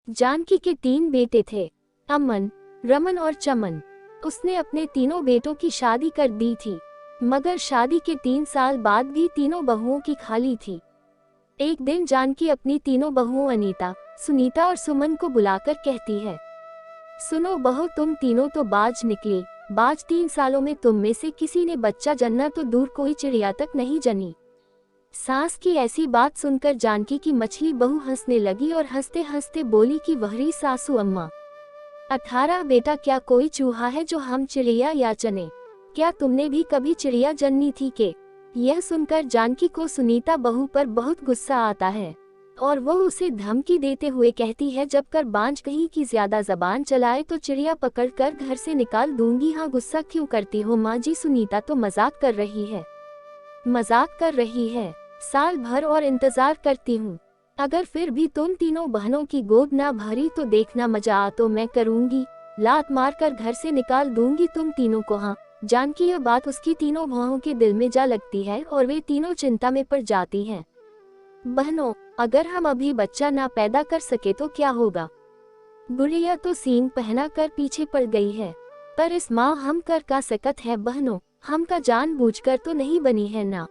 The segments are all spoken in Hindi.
जानकी के 3 बेटे थे, अमन, रमन और चमन। उसने अपने तीनों बेटों की शादी कर दी थी, मगर शादी के 3 साल बाद भी तीनों बहुओं की खाली थी। एक दिन जानकी अपनी तीनों बहुओं अनीता, सुनीता और सुमन को बुलाकर कहती है, सुनो बहू, तुम तीनों तो बाज निकली। बाज 3 सालों में तुम में से किसी ने बच्चा जन्ना तो दूर, कोई चिड़िया तक नहीं जनी। सास की ऐसी बात सुनकर जानकी की मछली बहू हंसने लगी और हंसते हंसते बोली कि वहरी सासू अम्मा, 18 बेटा, क्या कोई चूहा है जो हम चिड़िया या चने? क्या तुमने भी कभी चिड़िया जन्नी थी के? यह सुनकर जानकी को सुनीता बहू पर बहुत गुस्सा आता है और वो उसे धमकी देते हुए कहती है, जब कर बांझ कहीं की ज्यादा जबान चलाए तो चिड़िया पकड़कर घर से निकाल दूंगी। हाँ, गुस्सा क्यों करती हो माँ जी? सुनीता तो मजाक कर रही है, मजाक कर रही है। साल भर और इंतजार करती हूँ, अगर फिर भी तुम तीनों बहनों की गोद ना भरी तो देखना मजा आ तो मैं करूंगी, लात मार कर घर से निकाल दूंगी तुम तीनों को। हाँ, जानकी यह बात उसकी तीनों बहुओं के दिल में जा लगती है और वे तीनों चिंता में पड़ जाती हैं। बहनों, अगर हम अभी बच्चा ना पैदा कर सके तो क्या होगा? बुढ़िया तो सींग पहना कर पीछे पड़ गई है, पर इस माँ हम कर का सकत है बहनों, हम का जानबूझकर तो नहीं बनी है ना।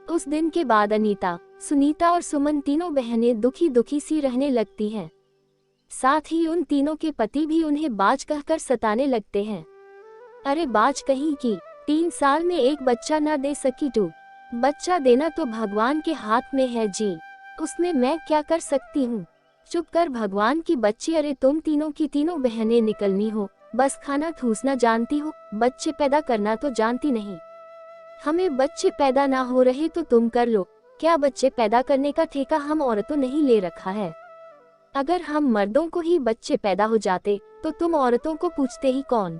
उस दिन के बाद अनीता, सुनीता और सुमन तीनों बहनें दुखी दुखी सी रहने लगती हैं। साथ ही उन तीनों के पति भी उन्हें बाज कहकर सताने लगते हैं। अरे बाज कहीं की, 3 साल में एक बच्चा ना दे सकी तू? बच्चा देना तो भगवान के हाथ में है जी, उसमें मैं क्या कर सकती हूँ? चुप कर भगवान की बच्ची। अरे तुम तीनों की तीनों बहनें निकलनी हो, बस खाना ठूसना जानती हो, बच्चे पैदा करना तो जानती नहीं। हमें बच्चे पैदा ना हो रहे तो तुम कर लो। क्या बच्चे पैदा करने का ठेका हम औरतों नहीं ले रखा है? अगर हम मर्दों को ही बच्चे पैदा हो जाते तो तुम औरतों को पूछते ही कौन?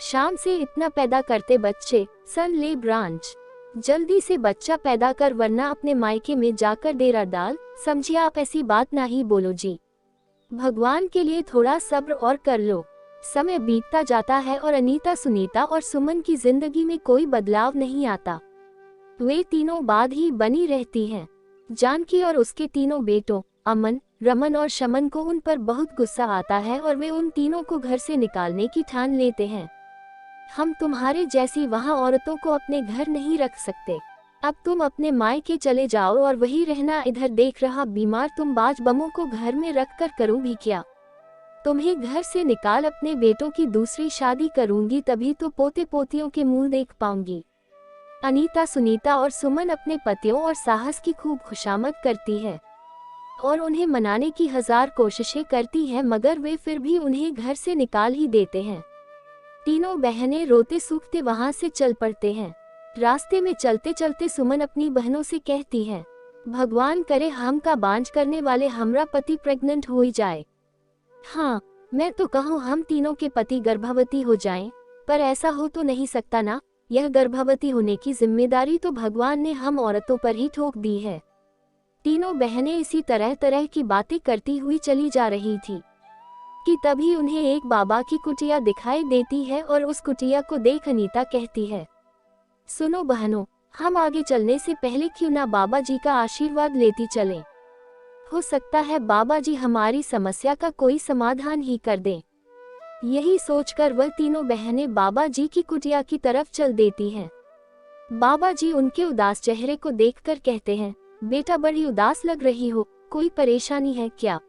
शाम से इतना पैदा करते बच्चे, सन ले ब्रांच, जल्दी से बच्चा पैदा कर वरना अपने मायके में जाकर डेरा डाल। समझिए, आप ऐसी बात ना ही बोलो जी, भगवान के लिए थोड़ा सब्र और कर लो। समय बीतता जाता है और अनीता, सुनीता और सुमन की जिंदगी में कोई बदलाव नहीं आता। वे तीनों बाद ही बनी रहती हैं। जानकी और उसके तीनों बेटों अमन, रमन और शमन को उन पर बहुत गुस्सा आता है और वे उन तीनों को घर से निकालने की ठान लेते हैं। हम तुम्हारे जैसी वहाँ औरतों को अपने घर नहीं रख सकते, अब तुम अपने मायके चले जाओ और वही रहना। इधर देख रहा बीमार तुम बाज बमों को घर में रख कर करूँ भी क्या? तुम्हें घर से निकाल, अपने बेटों की दूसरी शादी करूंगी, तभी तो पोते पोतियों के मुंह देख पाऊंगी। अनीता, सुनीता और सुमन अपने पतियों और साहस की खूब खुशामद करती है और उन्हें मनाने की 1000 कोशिशें करती है, मगर वे फिर भी उन्हें घर से निकाल ही देते हैं। तीनों बहनें रोते सूखते वहां से चल पड़ते हैं। रास्ते में चलते चलते सुमन अपनी बहनों से कहती है, भगवान करे हम का बांझ करने वाले हमरा पति प्रेग्नेंट हो ही जाए। हाँ, मैं तो कहूँ हम तीनों के पति गर्भवती हो जाएं, पर ऐसा हो तो नहीं सकता ना। यह गर्भवती होने की जिम्मेदारी तो भगवान ने हम औरतों पर ही ठोक दी है। तीनों बहनें इसी तरह तरह की बातें करती हुई चली जा रही थी कि तभी उन्हें एक बाबा की कुटिया दिखाई देती है और उस कुटिया को देख अनीता कहती है, सुनो बहनों, हम आगे चलने से पहले क्यों ना बाबा जी का आशीर्वाद लेती चलें? हो सकता है बाबा जी हमारी समस्या का कोई समाधान ही कर दें। यही सोचकर वह तीनों बहनें बाबा जी की कुटिया की तरफ चल देती हैं। बाबा जी उनके उदास चेहरे को देखकर कहते हैं, बेटा बड़ी उदास लग रही हो, कोई परेशानी है क्या?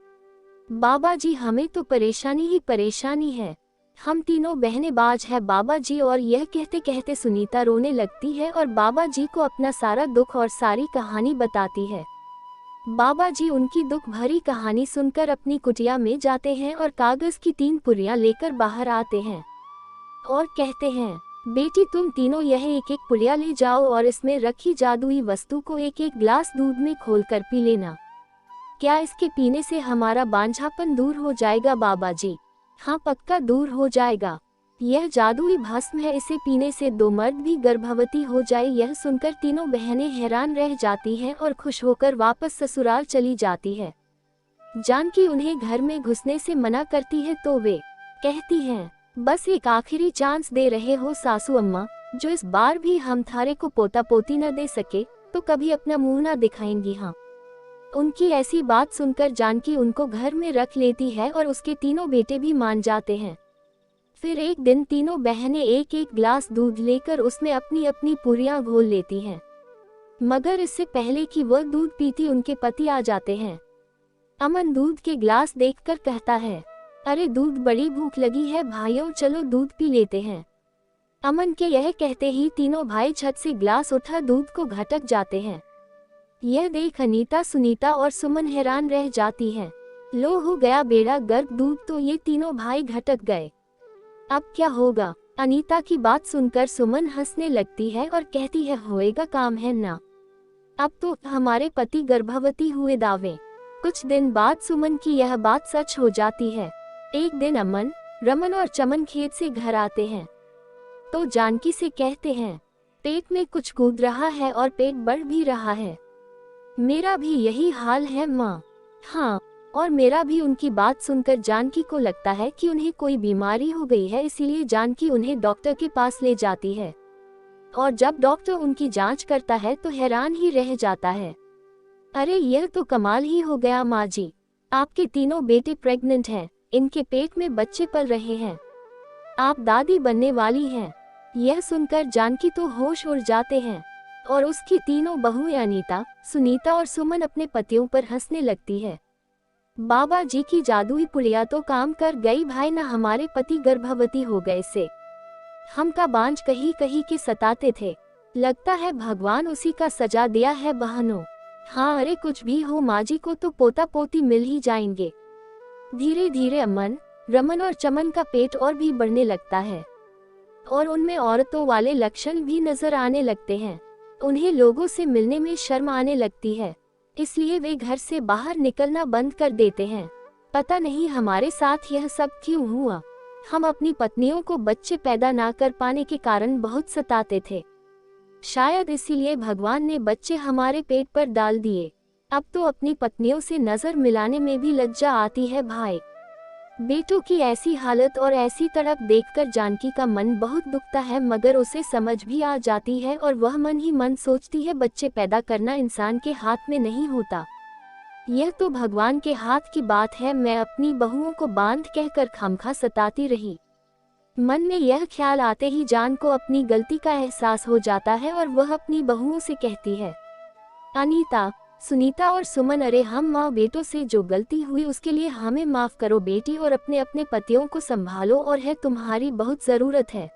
बाबा जी, हमें तो परेशानी ही परेशानी है, हम तीनों बहनें बाज है बाबा जी। और यह कहते कहते सुनीता रोने लगती है और बाबा जी को अपना सारा दुख और सारी कहानी बताती है। बाबा जी उनकी दुख भरी कहानी सुनकर अपनी कुटिया में जाते हैं और कागज की 3 पुरियां लेकर बाहर आते हैं और कहते हैं, बेटी तुम तीनों यह एक एक पुलिया ले जाओ और इसमें रखी जादुई वस्तु को एक एक ग्लास दूध में खोलकर पी लेना। क्या इसके पीने से हमारा बांझापन दूर हो जाएगा बाबा जी? हाँ, पक्का दूर हो जाएगा। यह जादुई भस्म है, इसे पीने से 2 मर्द भी गर्भवती हो जाए। यह सुनकर तीनों बहनें हैरान रह जाती हैं और खुश होकर वापस ससुराल चली जाती है। जानकी उन्हें घर में घुसने से मना करती है तो वे कहती हैं, बस एक आखिरी चांस दे रहे हो सासू अम्मा, जो इस बार भी हम थारे को पोता पोती न दे सके तो कभी अपना मुंह न दिखाएंगी। हाँ, उनकी ऐसी बात सुनकर जानकी उनको घर में रख लेती है और उसके तीनों बेटे भी मान जाते हैं। फिर एक दिन तीनों बहनें एक एक ग्लास दूध लेकर उसमें अपनी अपनी पूरियां घोल लेती हैं। मगर इससे पहले कि वह दूध पीती उनके पति आ जाते हैं। अमन दूध के ग्लास देखकर कहता है, अरे दूध, बड़ी भूख लगी है भाइयों, चलो दूध पी लेते हैं। अमन के यह कहते ही तीनों भाई छत से ग्लास उठा दूध को घटक जाते हैं। यह देख अनीता, सुनीता और सुमन हैरान रह जाती हैं। लो, हो गया बेड़ा गर्क, दूध तो ये तीनों भाई घटक गए, अब क्या होगा। अनीता की बात सुनकर सुमन हंसने लगती है और कहती है, होएगा काम है ना, अब तो हमारे पति गर्भवती हुए दावे। कुछ दिन बाद सुमन की यह बात सच हो जाती है। एक दिन अमन, रमन और चमन खेत से घर आते हैं तो जानकी से कहते हैं, पेट में कुछ कूद रहा है और पेट बढ़ भी रहा है। मेरा भी यही हाल है माँ। हाँ, और मेरा भी। उनकी बात सुनकर जानकी को लगता है कि उन्हें कोई बीमारी हो गई है, इसीलिए जानकी उन्हें डॉक्टर के पास ले जाती है। और जब डॉक्टर उनकी जांच करता है तो हैरान ही रह जाता है। अरे यह तो कमाल ही हो गया माँ जी, आपके तीनों बेटे प्रेग्नेंट हैं, इनके पेट में बच्चे पल रहे हैं, आप दादी बनने वाली हैं। यह सुनकर जानकी तो होश उड़ जाते हैं और उसकी तीनों बहुएं अनीता, सुनीता और सुमन अपने पतियों पर हंसने लगती है। बाबा जी की जादुई पुड़िया तो काम कर गई भाई, ना हमारे पति गर्भवती हो गए से हम का बांझ कहीं कहीं के सताते थे, लगता है भगवान उसी का सजा दिया है बहनों। हाँ, अरे कुछ भी हो, माँ जी को तो पोता पोती मिल ही जाएंगे। धीरे धीरे अमन, रमन और चमन का पेट और भी बढ़ने लगता है और उनमें औरतों वाले लक्षण भी नजर आने लगते हैं। उन्हें लोगों से मिलने में शर्म आने लगती है, इसलिए वे घर से बाहर निकलना बंद कर देते हैं। पता नहीं हमारे साथ यह सब क्यों हुआ। हम अपनी पत्नियों को बच्चे पैदा ना कर पाने के कारण बहुत सताते थे, शायद इसीलिए भगवान ने बच्चे हमारे पेट पर डाल दिए। अब तो अपनी पत्नियों से नजर मिलाने में भी लज्जा आती है भाई। बेटों की ऐसी हालत और ऐसी तड़प देखकर जानकी का मन बहुत दुखता है, मगर उसे समझ भी आ जाती है और वह मन ही मन सोचती है, बच्चे पैदा करना इंसान के हाथ में नहीं होता, यह तो भगवान के हाथ की बात है। मैं अपनी बहुओं को बांध कहकर खामखा सताती रही। मन में यह ख्याल आते ही जान को अपनी गलती का एहसास हो जाता है और वह अपनी बहुओं से कहती है, अनीता, सुनीता और सुमन, अरे हम माँ बेटों से जो गलती हुई उसके लिए हमें माफ करो बेटी, और अपने अपने पतियों को संभालो, और है तुम्हारी बहुत जरूरत है।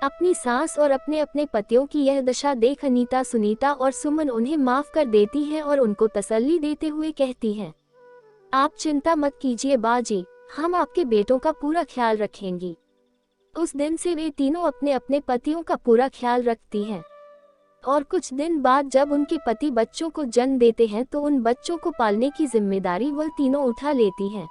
अपनी सास और अपने अपने पतियों की यह दशा देख अनीता, सुनीता और सुमन उन्हें माफ कर देती हैं और उनको तसल्ली देते हुए कहती हैं, आप चिंता मत कीजिए बाजी, हम आपके बेटों का पूरा ख्याल रखेंगी। उस दिन से वे तीनों अपने अपने पतियों का पूरा ख्याल रखती हैं और कुछ दिन बाद जब उनके पति बच्चों को जन्म देते हैं तो उन बच्चों को पालने की जिम्मेदारी वह तीनों उठा लेती हैं।